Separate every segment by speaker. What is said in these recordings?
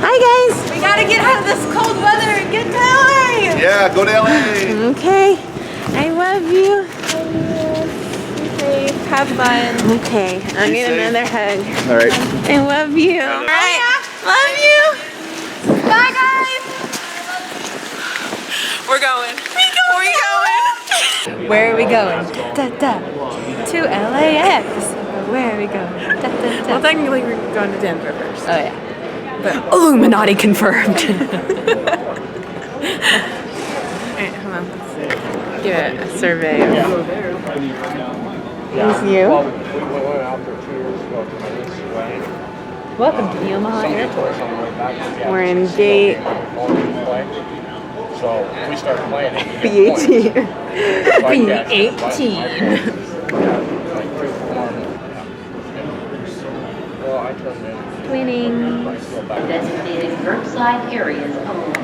Speaker 1: Hi guys.
Speaker 2: We gotta get out of this cold weather and get to LA.
Speaker 3: Yeah, go to LA.
Speaker 1: Okay. I love you.
Speaker 2: Okay, have fun.
Speaker 1: Okay, I'll get another hug.
Speaker 3: All right.
Speaker 1: I love you. All right. Love you.
Speaker 2: Bye, guys. We're going. Where are we going? Da da. To LAX. Where are we going? Da da da.
Speaker 1: Well, technically we're going to Denver first.
Speaker 2: Oh yeah. But Illuminati confirmed.
Speaker 1: Alright, hold on. Let's get a survey of Here's you.
Speaker 2: Welcome to the Omaha Airport.
Speaker 1: We're in gate
Speaker 4: So we start playing it.
Speaker 1: B18.
Speaker 2: B18.
Speaker 4: Well, I turned in.
Speaker 1: Twinning.
Speaker 5: Designated curbside areas only.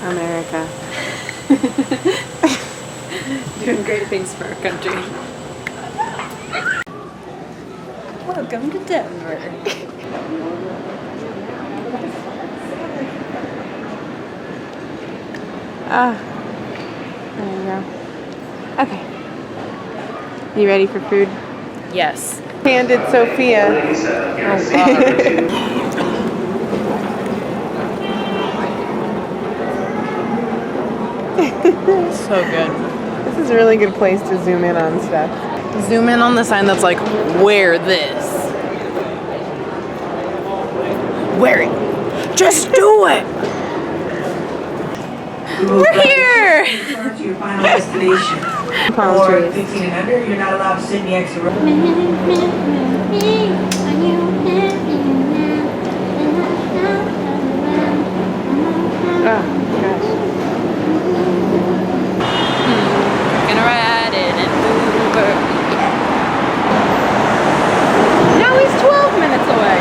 Speaker 1: America.
Speaker 2: Doing great things for our country. Welcome to Denver.
Speaker 1: Ah. There you go. Okay. You ready for food?
Speaker 2: Yes.
Speaker 1: Handed Sophia.
Speaker 2: So good.
Speaker 1: This is a really good place to zoom in on stuff.
Speaker 2: Zoom in on the sign that's like, wear this. Wear it. Just do it. We're here.
Speaker 6: To your final destination.
Speaker 1: Palm
Speaker 6: Or
Speaker 1: trees.
Speaker 6: 15 and under, you're not allowed to sit in the extra row.
Speaker 1: Oh, gosh.
Speaker 2: Gonna ride in an Uber. Now he's 12 minutes away.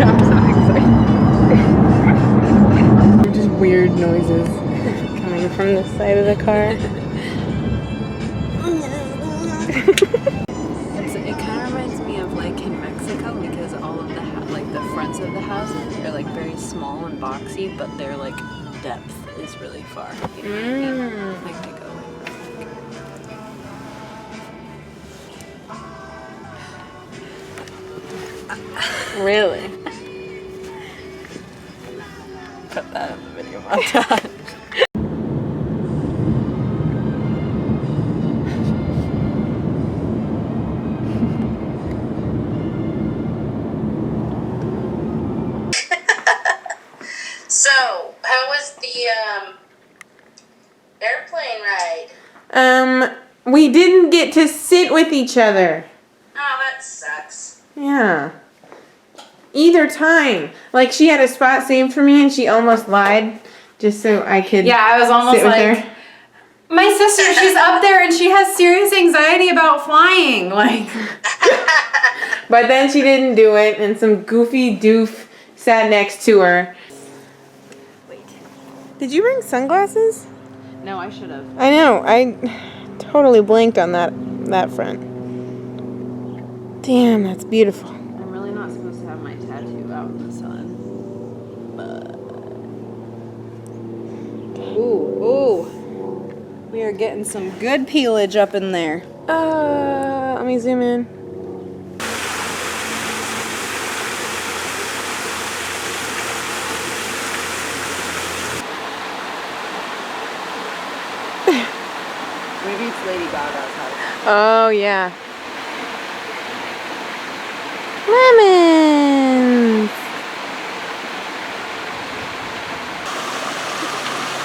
Speaker 2: I'm so excited.
Speaker 1: They're just weird noises coming from the side of the car.
Speaker 2: It kind of reminds me of like in Mexico because all of the like the fronts of the houses are like very small and boxy, but their like depth is really far. You know what I mean? Like they go
Speaker 1: Really?
Speaker 2: put that in the video montage.
Speaker 7: So, how was the airplane ride?
Speaker 1: We didn't get to sit with each other.
Speaker 7: Oh, that sucks.
Speaker 1: Yeah. Either time. Like, she had a spot saved for me and she almost lied just so I could
Speaker 2: Yeah, I was almost
Speaker 1: sit with
Speaker 2: like,
Speaker 1: her.
Speaker 2: my sister, she's up there and she has serious anxiety about flying. Like,
Speaker 1: But then she didn't do it and some goofy doof sat next to her.
Speaker 2: wait.
Speaker 1: Did you bring sunglasses?
Speaker 2: No, I should have.
Speaker 1: I know. I totally blanked on that front. Damn, that's beautiful.
Speaker 2: I'm really not supposed to have my tattoo out in the sun. But... Ooh. We are getting some good peelage up in there.
Speaker 1: Let me zoom in.
Speaker 2: Maybe it's Lady Gaga's house.
Speaker 1: Oh, yeah. Lemons!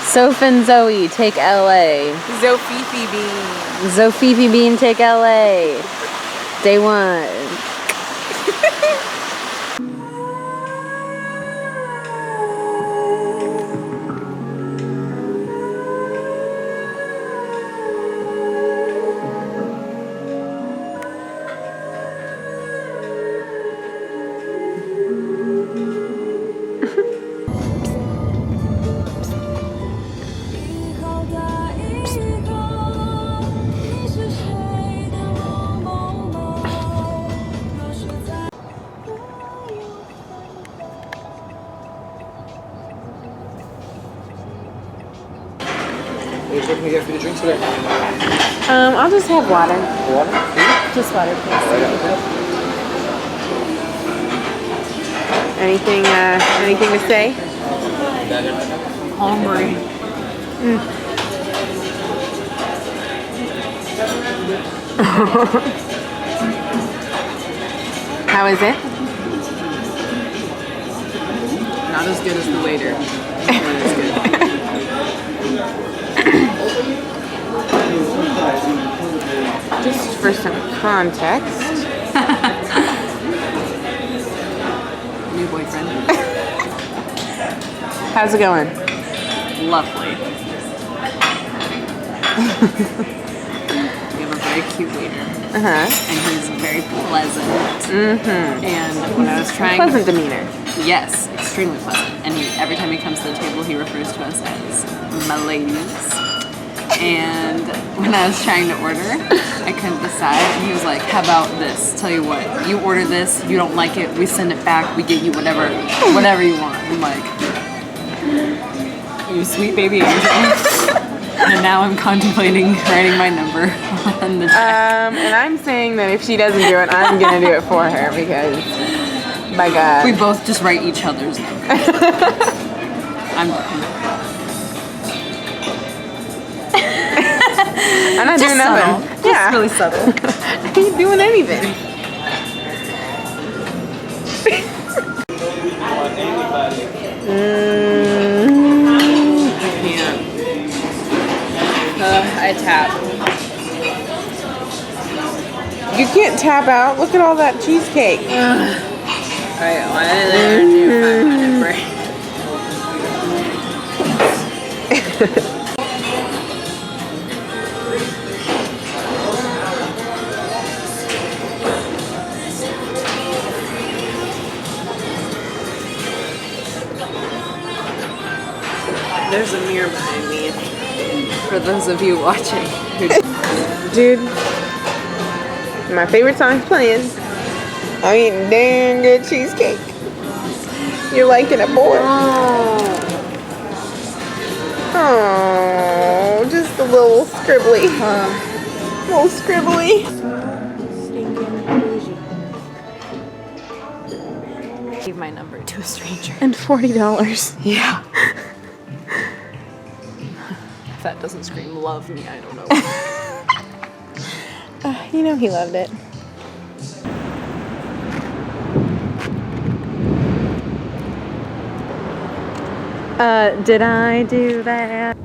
Speaker 2: Soph and Zoe take LA.
Speaker 1: Zofifi bean.
Speaker 2: Zofifi Bean take LA. Day 1.
Speaker 4: What can we get for the drinks today?
Speaker 1: I'll just have water.
Speaker 4: Water?
Speaker 2: Just water, please.
Speaker 1: Anything to say?
Speaker 2: Hungry.
Speaker 1: How is it?
Speaker 2: Not as good as the waiter. But it's good.
Speaker 1: Just for some context.
Speaker 2: New boyfriend.
Speaker 1: How's it going?
Speaker 2: Lovely. We have a very cute waiter.
Speaker 1: Uh-huh.
Speaker 2: And he's very pleasant. Mm-hmm. And when I was trying
Speaker 1: Pleasant demeanor.
Speaker 2: Yes, extremely pleasant. And every time he comes to the table, he refers to us as my ladies. And when I was trying to order, I couldn't decide. And he was like, how about this? Tell you what, you order this, you don't like it, we send it back, we get you whatever you want. I'm like, you sweet baby angel. And now I'm contemplating writing my number on the check.
Speaker 1: And I'm saying that if she doesn't do it, I'm gonna do it for her because, my God.
Speaker 2: We both just write each other's number. I'm
Speaker 1: not doing nothing.
Speaker 2: Subtle. Just really subtle.
Speaker 1: I ain't doing anything.
Speaker 2: I tap.
Speaker 1: You can't tap out. Look at all that cheesecake.
Speaker 2: Alright, well, I didn't do 5-minute break. There's a mirror behind me. For those of you watching.
Speaker 1: Dude, my favorite song's playing. I'm eating damn good cheesecake. You're liking it more. Oh, just a little scribbly. Little scribbly.
Speaker 2: Gave my number to a stranger.
Speaker 1: And $40.
Speaker 2: Yeah. If that doesn't scream love me, I don't know.
Speaker 1: You know he loved it. Did I do that?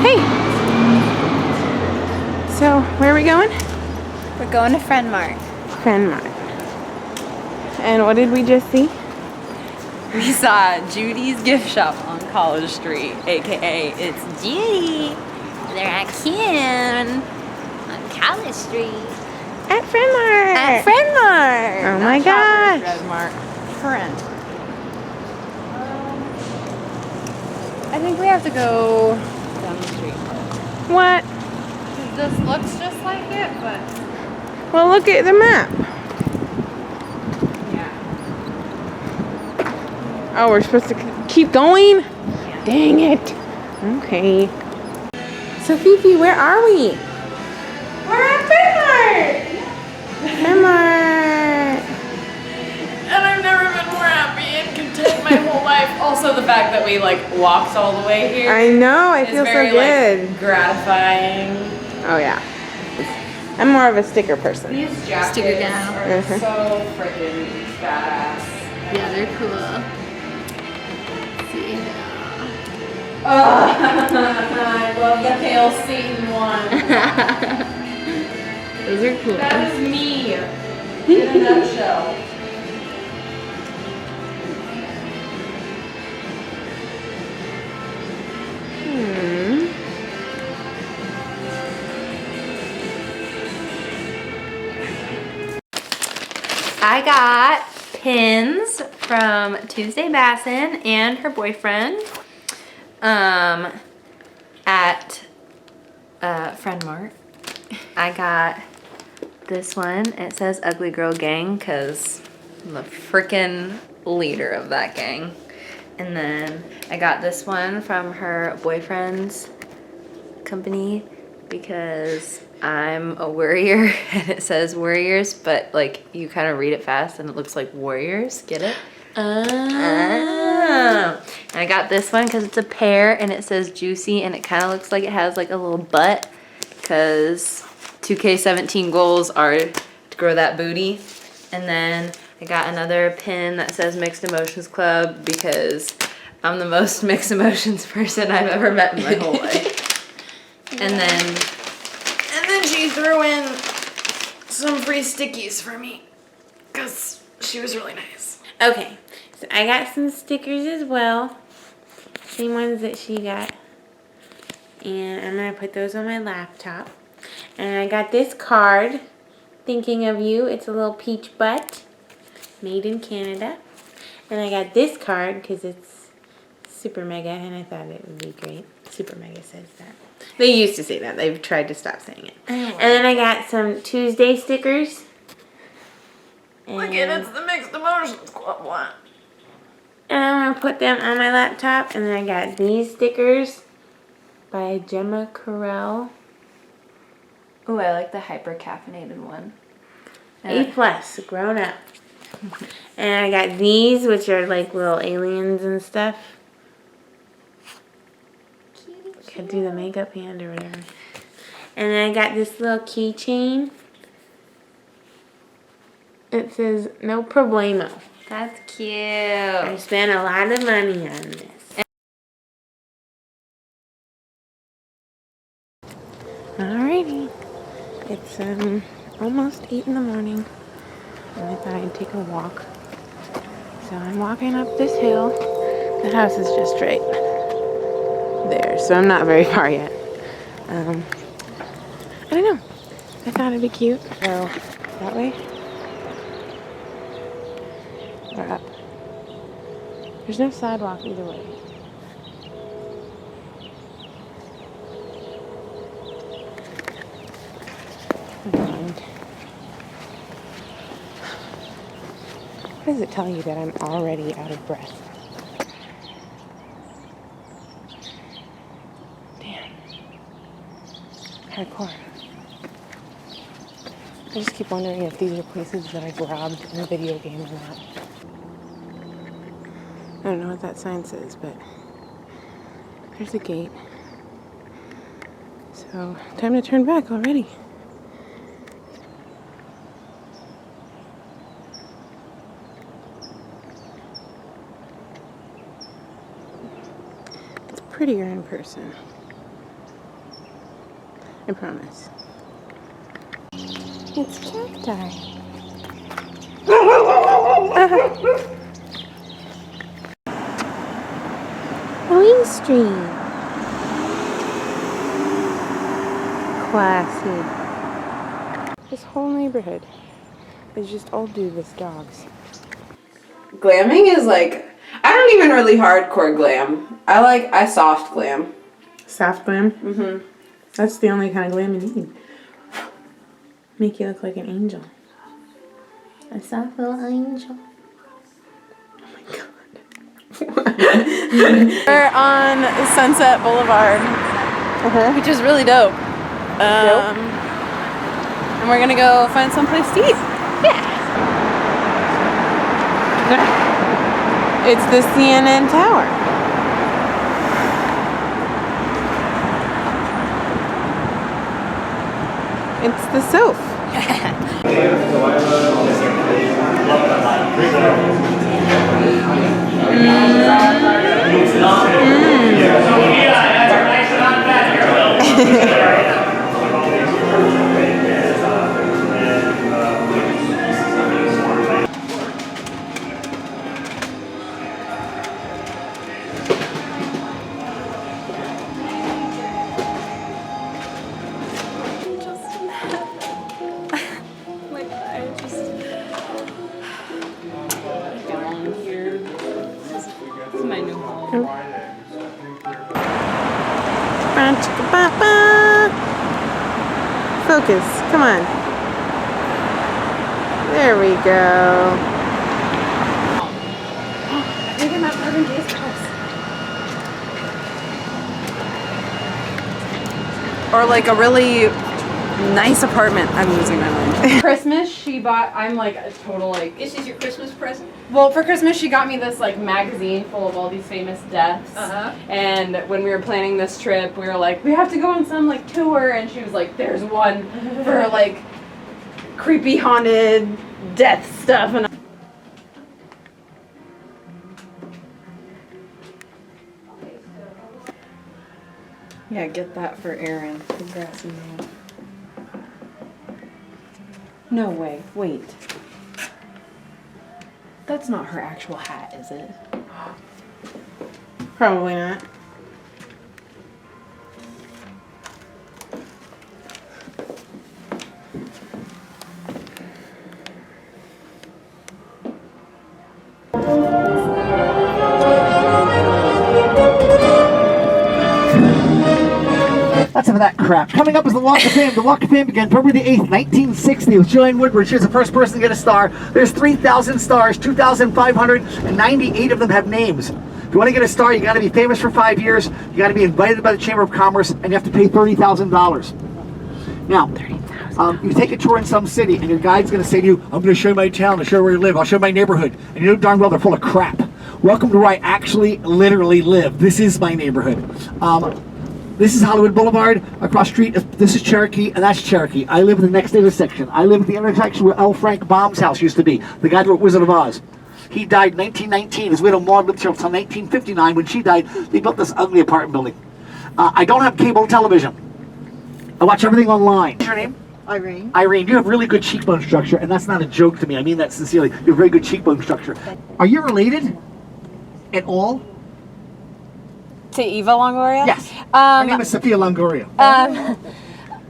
Speaker 1: Hey! So, where are we going?
Speaker 3: We're going to Friend Mart.
Speaker 1: Friend Mart. And what did we just see?
Speaker 2: We saw Judy's gift shop on College Street, aka it's Judy.
Speaker 3: They're at Ken on College Street.
Speaker 1: At Friend Mart!
Speaker 3: At Friend Mart.
Speaker 1: Oh my gosh!
Speaker 2: Friend Mart. Friend. I think we have to go down the street.
Speaker 1: What?
Speaker 2: This looks just like it, but
Speaker 1: Well, look at the map.
Speaker 2: yeah.
Speaker 1: Oh, we're supposed to keep going? Dang it. Okay. So, Fifi, where are we? We're at Friend Mart! Friend Mart!
Speaker 2: And I've never been more happy and content my whole life. Also, the fact that we like walked all the way here
Speaker 1: I know, I
Speaker 2: is
Speaker 1: feel so
Speaker 2: very
Speaker 1: good.
Speaker 2: like gratifying.
Speaker 1: Oh, yeah. I'm more of a sticker person.
Speaker 2: These jackets
Speaker 3: Sticker down.
Speaker 2: are
Speaker 1: Mhm.
Speaker 2: so freaking badass.
Speaker 3: Yeah, they're cool. Let's see.
Speaker 2: I love the pale Satan one.
Speaker 3: Those are cool.
Speaker 2: That is me in a nutshell.
Speaker 3: I got pins from Tuesday Bassin and her boyfriend.
Speaker 2: At Friend Mart, I got this one. It says Ugly Girl Gang because I'm the freaking leader of that gang. And then I got this one from her boyfriend's company because I'm a worrier and it says warriors, but like you kind of read it fast and it looks like warriors. Get it? Oh. And I got this one because it's a pear and it says juicy and it kind of looks like it has like a little butt because 2K17 goals are to grow that booty. And then I got another pin that says Mixed Emotions Club because I'm the most mixed emotions person I've ever met in my whole life. And then she threw in some free stickies for me because she was really nice.
Speaker 1: Okay, so I got some stickers as well. Same ones that she got. And I'm going to put those on my laptop. And I got this card, Thinking of You. It's a little peach butt, made in Canada. And I got this card because it's super mega and I thought it would be great. Super mega says that. They used to say that. They've tried to stop saying it. And then I got some Tuesday stickers.
Speaker 2: Look at it's the Mixed Emotions Club one.
Speaker 1: And I'm going to put them on my laptop. And then I got these stickers by Gemma Carell.
Speaker 2: Oh, I like the hyper caffeinated one.
Speaker 1: A+, grown up. And I got these, which are like little aliens and stuff. Could do the makeup hand or whatever. And then I got this little keychain. It says, no problemo.
Speaker 2: That's cute.
Speaker 1: I spent a lot of money on this. Alrighty. It's almost 8 in the morning. And I thought I'd take a walk. So I'm walking up this hill. The house is just right there. So I'm not very far yet. I don't know. I thought it'd be cute. So that way. Or up. There's no sidewalk either way. And what does it tell you that I'm already out of breath? Damn. Hardcore. I just keep wondering if these are places that I've robbed in a video game or not. I don't know what that sign says, but there's a gate. So, time to turn back already. It's prettier in person. I promise. It's cacti. Main Street. Classy. This whole neighborhood is just old dude with dogs.
Speaker 8: Glamming is like, I don't even really hardcore glam. I soft glam.
Speaker 1: Soft glam? Mm-hmm. That's the only kind of glam you need. Make you look like an angel. A soft little angel. Oh my god.
Speaker 2: We're on Sunset Boulevard, which is really dope. And we're gonna go find someplace to eat.
Speaker 1: It's the CNN Tower. It's the Soph. Focus. Come on. There we go. I think I'm at Marvin Gaye's house.
Speaker 8: Or like a really nice apartment. I'm losing my mind.
Speaker 1: Christmas, she bought, I'm like a total like,
Speaker 2: This is your Christmas present?
Speaker 1: well, for Christmas, she got me this like magazine full of all these famous deaths.
Speaker 2: Uh-huh.
Speaker 1: And when we were planning this trip, we were like, we have to go on some like tour. And she was like, there's one for like creepy haunted death stuff. And yeah, get that for Erin. The grassy knoll. No way. Wait. That's not her actual hat, is it? Probably not.
Speaker 9: That's some of that crap. Coming up is the Walk of Fame. The Walk of Fame began February the 8th, 1960 with Joanne Woodward. She was the first person to get a star. There's 3,000 stars. 2,598 of them have names. If you want to get a star, you got to be famous for 5 years. You got to be invited by the Chamber of Commerce, and you have to pay $30,000. Now, you take a tour in some city, and your guide's going to say to you, I'm going to show you my town, I'll show you where you live, I'll show you my neighborhood. And you know darn well they're full of crap. Welcome to where I actually, literally live. This is my neighborhood. This is Hollywood Boulevard. Across the street, this is Cherokee, and that's Cherokee. I live in the next intersection. I live at the intersection where L. Frank Baum's house used to be, the guy who wrote Wizard of Oz. He died in 1919. His widow Maud lived here until 1959. When she died, they built this ugly apartment building. I don't have cable television. I watch everything online. What's your name?
Speaker 6: Irene.
Speaker 9: Irene, you have really good cheekbone structure, and that's not a joke to me. I mean that sincerely. You have very good cheekbone structure. Are you related at all?
Speaker 3: To Eva Longoria?
Speaker 9: Yes. Her name is Sophia Longoria.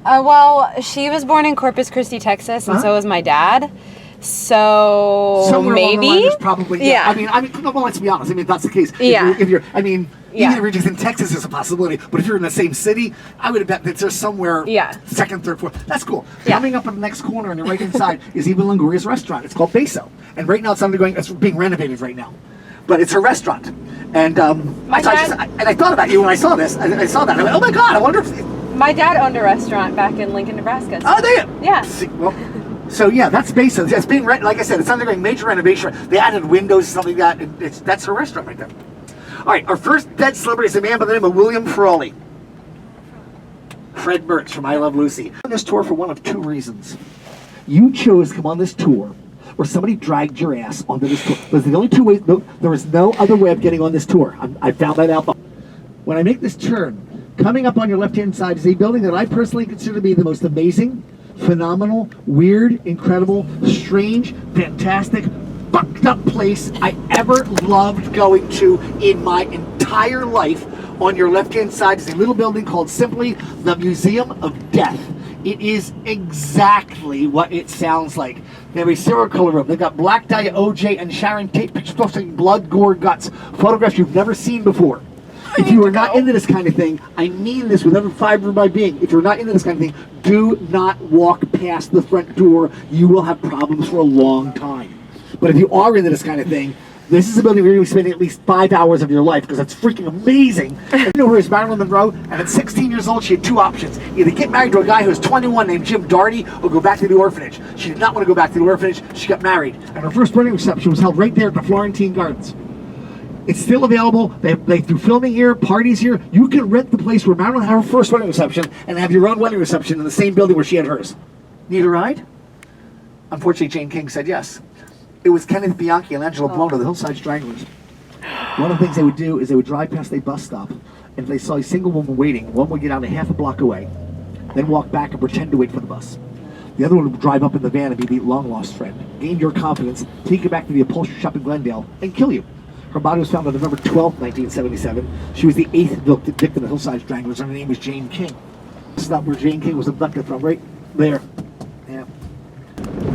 Speaker 3: Well, she was born in Corpus Christi, Texas, and so was my dad. So
Speaker 9: Somewhere along the line,
Speaker 3: maybe.
Speaker 9: there's probably.
Speaker 3: Yeah.
Speaker 9: I mean, no, well, let's be honest. I mean, if that's the case.
Speaker 3: Yeah.
Speaker 9: If you're, I mean,
Speaker 3: Yeah.
Speaker 9: even if you're just in Texas, is a possibility. But if you're in the same city, I would have bet that there's somewhere.
Speaker 3: Yeah.
Speaker 9: Second, third, fourth. That's cool.
Speaker 3: Yeah.
Speaker 9: Coming up on the next corner on your right hand side is Eva Longoria's restaurant. It's called Beso, and right now it's undergoing. It's being renovated right now, but it's her restaurant. And I thought about you when I saw this. I saw that. I went, oh my God! I wonder if.
Speaker 3: My dad owned a restaurant back in Lincoln, Nebraska.
Speaker 9: Oh, they.
Speaker 3: Yeah.
Speaker 9: See, well, so yeah, that's Beso. It's being like I said, it's undergoing major renovation. They added windows and stuff like that. That's her restaurant right there. All right, our first dead celebrity is a man by the name of William Frawley. Fred Birch from I Love Lucy. On this tour for one of two reasons. You chose to come on this tour, or somebody dragged your ass onto this tour. Those are the only two ways. No, there is no other way of getting on this tour. I found that out. When I make this turn, coming up on your left-hand side is a building that I personally consider to be the most amazing, phenomenal, weird, incredible, strange, fantastic, fucked up place I ever loved going to in my entire life. On your left-hand side is a little building called simply the Museum of Death. It is exactly what it sounds like. They have a serial killer room. They've got Black Dahlia, OJ, and Sharon Tate pictures posting blood, gore, guts, photographs you've never seen before. If you are not into this kind of thing, I mean this with every fiber of my being. If you're not into this kind of thing, do not walk past the front door. You will have problems for a long time. But if you are into this kind of thing, this is a building where you're going to be spending at least 5 hours of your life because it's freaking amazing. You know who is Marilyn Monroe? And at 16 years old, she had two options. Either get married to a guy who was 21 named Jim Darty or go back to the orphanage. She did not want to go back to the orphanage. She got married. And her first wedding reception was held right there at the Florentine Gardens. It's still available. They do filming here, parties here. You can rent the place where Marilyn had her first wedding reception and have your own wedding reception in the same building where she had hers. Need a ride? Unfortunately, Jane King said yes. It was Kenneth Bianchi and Angela Blono, the Hillside Stranglers. One of the things they would do is they would drive past a bus stop, and if they saw a single woman waiting, one would get out a half a block away, then walk back and pretend to wait for the bus. The other one would drive up in the van and be the long-lost friend, gain your confidence, take you back to the upholstery shop in Glendale, and kill you. Her body was found on November 12, 1977. She was the 8th victim of Hillside Stranglers, and her name was Jane King. This is not where Jane King was abducted from, right there. Yeah.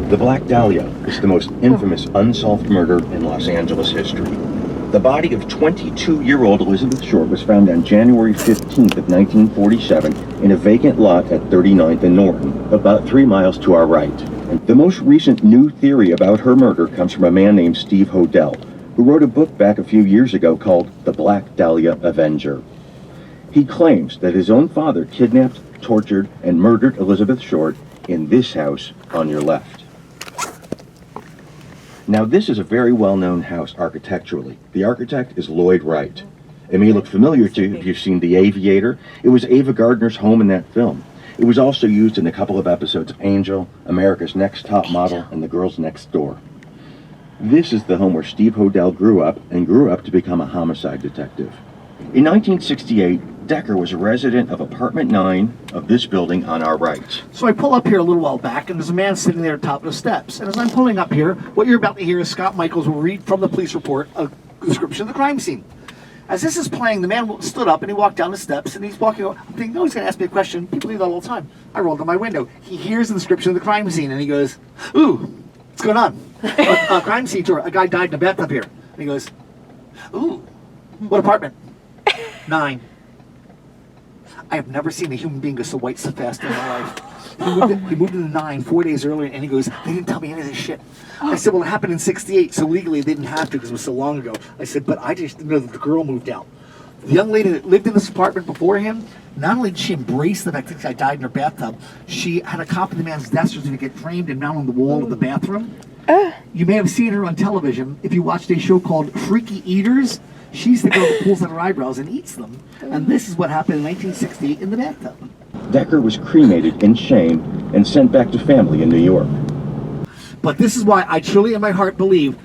Speaker 10: The Black Dahlia is the most infamous unsolved murder in Los Angeles history. The body of 22-year-old Elizabeth Short was found on January 15th of 1947 in a vacant lot at 39th and Norton, about 3 miles to our right. And the most recent new theory about her murder comes from a man named Steve Hodel, who wrote a book back a few years ago called The Black Dahlia Avenger. He claims that his own father kidnapped, tortured, and murdered Elizabeth Short in this house on your left. Now, this is a very well-known house architecturally. The architect is Lloyd Wright. It may look familiar to you if you've seen The Aviator. It was Ava Gardner's home in that film. It was also used in a couple of episodes of Angel, America's Next Top Model, and The Girls Next Door. This is the home where Steve Hodel grew up to become a homicide detective. In 1968, Decker was a resident of apartment 9 of this building on our right.
Speaker 9: So I pull up here a little while back, and there's a man sitting there at the top of the steps. And as I'm pulling up here, what you're about to hear is Scott Michaels will read from the police report a description of the crime scene. As this is playing, the man stood up and he walked down the steps, and he's walking over. I'm thinking, no, he's going to ask me a question. People do that all the time. I rolled down my window. He hears the description of the crime scene, and he goes, ooh, what's going on? A crime scene tour. A guy died in a bathtub here. And he goes, ooh, what apartment? 9. I have never seen a human being go so white so fast in my life. He moved into 9 4 days earlier, and he goes, they didn't tell me any of this shit. I said, well, it happened in 68, so legally they didn't have to because it was so long ago. I said, but I just didn't know that the girl moved out. The young lady that lived in this apartment before him, not only did she embrace the fact that this guy died in her bathtub, she had a copy of the man's death certificate framed and mounted on the wall of the bathroom. You may have seen her on television if you watched a show called Freaky Eaters. She's the girl that pulls out her eyebrows and eats them. And this is what happened in 1968 in the bathtub.
Speaker 10: Decker was cremated in shame and sent back to family in New York.
Speaker 9: But this is why I truly in my heart believe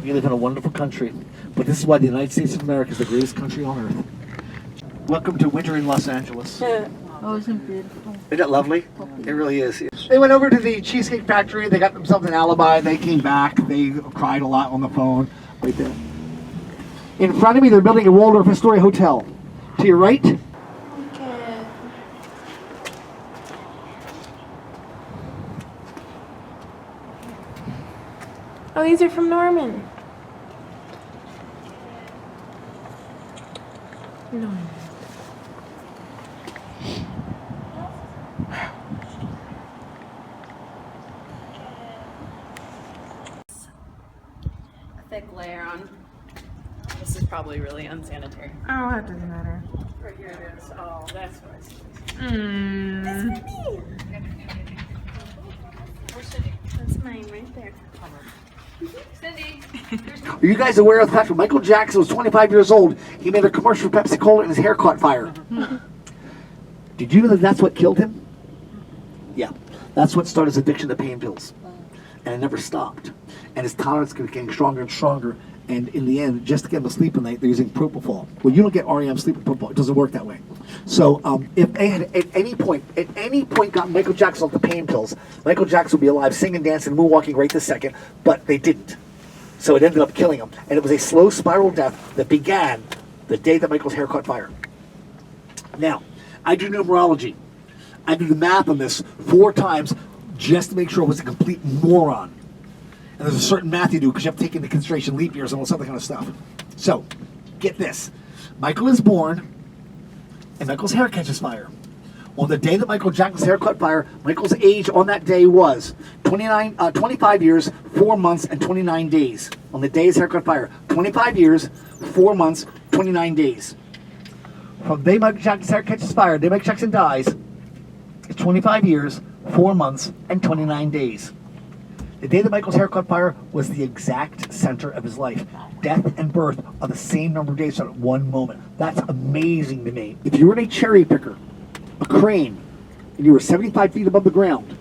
Speaker 9: we live in a wonderful country. But this is why the United States of America is the greatest country on earth. Welcome to winter in Los Angeles.
Speaker 6: Oh, isn't it beautiful?
Speaker 9: Isn't it lovely? It really is. They went over to the Cheesecake Factory. They got themselves an alibi. They came back. They cried a lot on the phone. Right there. In front of me, they're building a Waldorf Astoria hotel. To your right.
Speaker 1: Okay. Oh, these are from Norman. Norman.
Speaker 2: Thick layer on. This is probably really unsanitary.
Speaker 1: Oh, that doesn't matter.
Speaker 2: Right here it is. Oh, that's what I see.
Speaker 1: That's mine right there.
Speaker 2: Cindy.
Speaker 9: Are you guys aware of the fact that Michael Jackson was 25 years old? He made a commercial for Pepsi Cola and his hair caught fire. Did you know that that's what killed him? Yeah. That's what started his addiction to pain pills. And it never stopped. And his tolerance kept getting stronger and stronger. And in the end, just to get him to sleep at night, they're using propofol. Well, you don't get REM sleep with propofol. It doesn't work that way. So if they had at any point gotten Michael Jackson off the pain pills, Michael Jackson would be alive, singing, dancing, moonwalking right this second. But they didn't. So it ended up killing him. And it was a slow spiral death that began the day that Michael's hair caught fire. Now, I do numerology. I do the math on this 4 times just to make sure I was a complete moron. And there's a certain math you do because you have to take into consideration leap years and all this other kind of stuff. So, get this. Michael is born, and Michael's hair catches fire. On the day that Michael Jackson's hair caught fire, Michael's age on that day was 25 years, 4 months, and 29 days. On the day his hair caught fire. 25 years, 4 months, 29 days. From the day Michael Jackson's hair catches fire, the day Michael Jackson dies, it's 25 years, 4 months, and 29 days. The day that Michael's hair caught fire was the exact center of his life. Death and birth are the same number of days at one moment. That's amazing to me. If you were in a cherry picker, a crane, and you were 75 feet above the ground,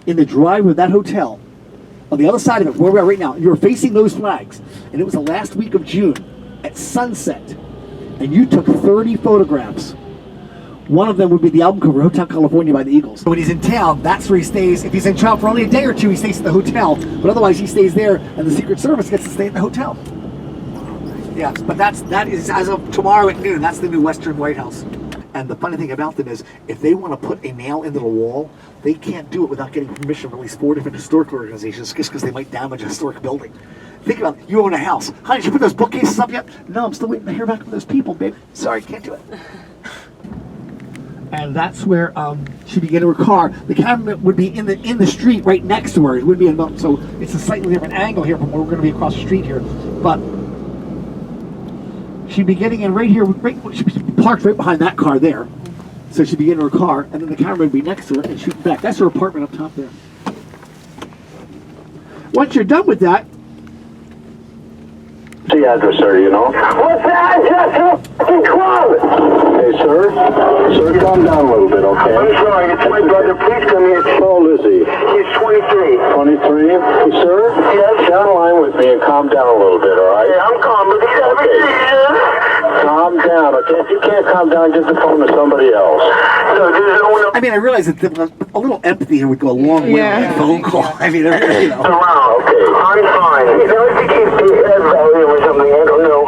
Speaker 9: in the driveway of that hotel, on the other side of it, where we are right now, and you were facing those flags, and it was the last week of June, at sunset, and you took 30 photographs. One of them would be the album cover, Hotel California by the Eagles. When he's in town, that's where he stays. If he's in town for only a day or two, he stays at the hotel. But otherwise, he stays there, and the Secret Service gets to stay at the hotel. Yeah, but that is as of tomorrow at noon. That's the new Western White House. And the funny thing about them is, if they want to put a nail into the wall, they can't do it without getting permission from at least 4 different historic organizations, just because they might damage a historic building. Think about it. You own a house. Honey, did you put those bookcases up yet? No, I'm still waiting to hear back from those people, babe. Sorry, can't do it. And that's where she'd be getting her car. The camera would be in the street right next to her. It would be so it's a slightly different angle here from where we're going to be across the street here. But she'd be getting in right here. She'd be parked right behind that car there. So she'd be getting her car, and then the camera would be next to her and shooting back. That's her apartment up top there. Once you're done with that,
Speaker 11: the address, sir, you know? What's the address of the fucking club? Hey, sir. Sir, calm down a little bit, okay? I'm sorry, it's my brother. Please come here. How old is he? He's 23. 23? Hey, sir? Yes? Get on the line with me and calm down a little bit, all right? Yeah, I'm calm, but he's okay. Calm down, okay? If you can't calm down, give the phone to somebody else.
Speaker 9: I mean, I realize that a little empathy here would go a long way on a phone call. I mean, you know.
Speaker 11: Okay, I'm fine. You know, if you keep that value or something, I don't know.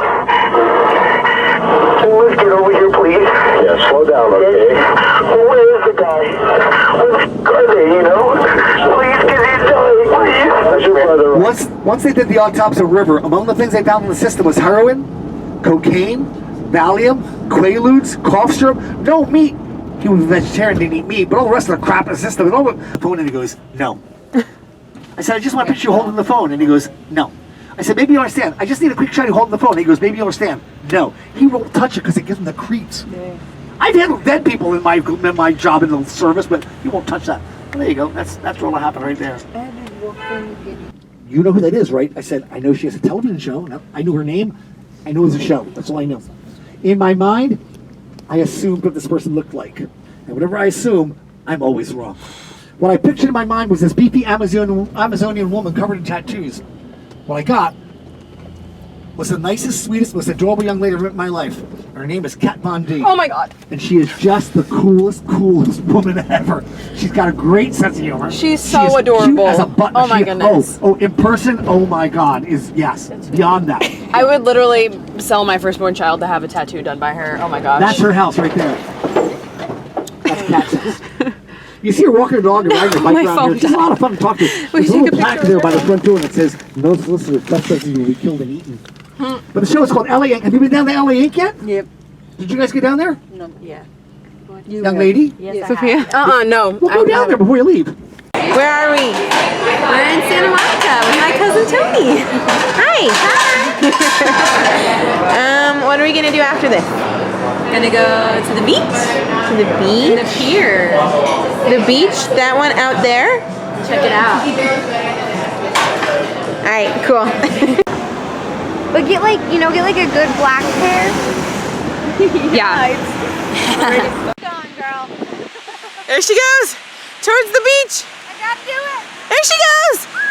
Speaker 11: So let's get over here, please. Yeah, slow down, okay? Well, where is the guy? Where the f*** are they, you know? Please, get his dying, please. That's your brother.
Speaker 9: Once they did the autopsy of River, among the things they found in the system was heroin, cocaine, Valium, Quaaludes, cough syrup, no meat. He was a vegetarian, didn't eat meat, but all the rest of the crap in the system, and all the phone, and he goes, no. I said, I just want to picture you holding the phone, and he goes, no. I said, maybe you understand. I just need a quick shot of you holding the phone. And he goes, maybe you understand. No. He won't touch it because it gives him the creeps. Yeah. I've handled dead people in my job in the service, but he won't touch that. Well, there you go. That's what happened right there. You know who that is, right? I said, I know she has a television show. No, I knew her name. I knew it was a show. That's all I know. In my mind, I assumed what this person looked like. And whatever I assume, I'm always wrong. What I pictured in my mind was this beefy Amazonian woman covered in tattoos. What I got was the nicest, sweetest, most adorable young lady I've met in my life. Her name is Kat Von D.
Speaker 3: Oh my God.
Speaker 9: And she is just the coolest woman ever. She's got a great sense of humor.
Speaker 3: She's so adorable.
Speaker 9: Cute as a button.
Speaker 3: Oh my goodness.
Speaker 9: Oh, in person, oh my God, yes, beyond that.
Speaker 3: I would literally sell my firstborn child to have a tattoo done by her. Oh my gosh.
Speaker 9: That's her house right there. That's Kat's house. You see her walking her dog and riding her bike around here. She's a lot of fun to talk to. There's a little plaque there by the front door that says, no solicitor trespasses will be killed and eaten. But the show is called LA Ink. Have you been down to LA Ink yet?
Speaker 3: Yep.
Speaker 9: Did you guys get down there?
Speaker 3: No. Yeah.
Speaker 9: Young lady?
Speaker 3: Yes, Sophia? No.
Speaker 9: Well, go down there before you leave.
Speaker 1: Where are we?
Speaker 3: We're in Santa Monica with my cousin Tony.
Speaker 1: Hi. What are we gonna do after this?
Speaker 3: Gonna go to the beach.
Speaker 1: To the beach?
Speaker 3: The pier.
Speaker 1: The beach? That one out there?
Speaker 3: Check it out.
Speaker 1: Alright, cool.
Speaker 12: But get like a good black pair.
Speaker 3: Yeah.
Speaker 12: Go on, girl.
Speaker 1: There she goes! Towards the beach!
Speaker 12: I gotta do it.
Speaker 1: There she goes! Ah!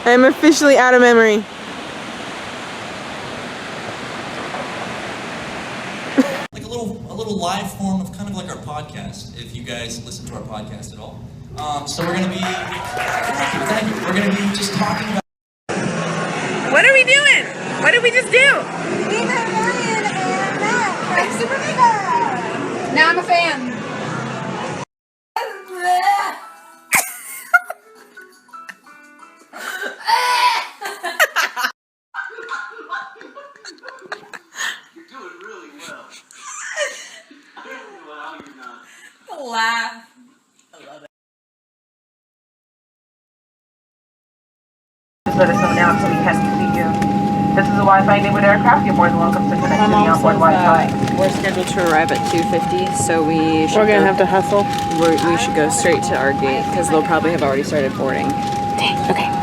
Speaker 1: I'm officially out of memory.
Speaker 13: Like a little live form of kind of like our podcast, if you guys listen to our podcast at all. So we're gonna be, thank you. We're gonna be just talking about.
Speaker 1: What are we doing? What did we just do?
Speaker 12: Now I'm a fan.
Speaker 13: You're doing really well. Wow, you're not.
Speaker 3: Laugh.
Speaker 13: I love it.
Speaker 14: Let us know now so we can see you. This is a Wi-Fi enabled aircraft. You're more than welcome to connect to the onboard Wi-Fi.
Speaker 3: We're scheduled to arrive at 2:50, so we should.
Speaker 1: We're gonna have to hustle.
Speaker 3: We should go straight to our gate because they'll probably have already started boarding.
Speaker 1: Dang. Okay.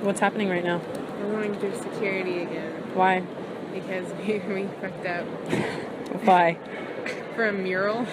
Speaker 1: What's happening right now?
Speaker 15: We're going through security again.
Speaker 1: Why?
Speaker 15: Because we fucked up.
Speaker 1: Why?
Speaker 15: For a mural.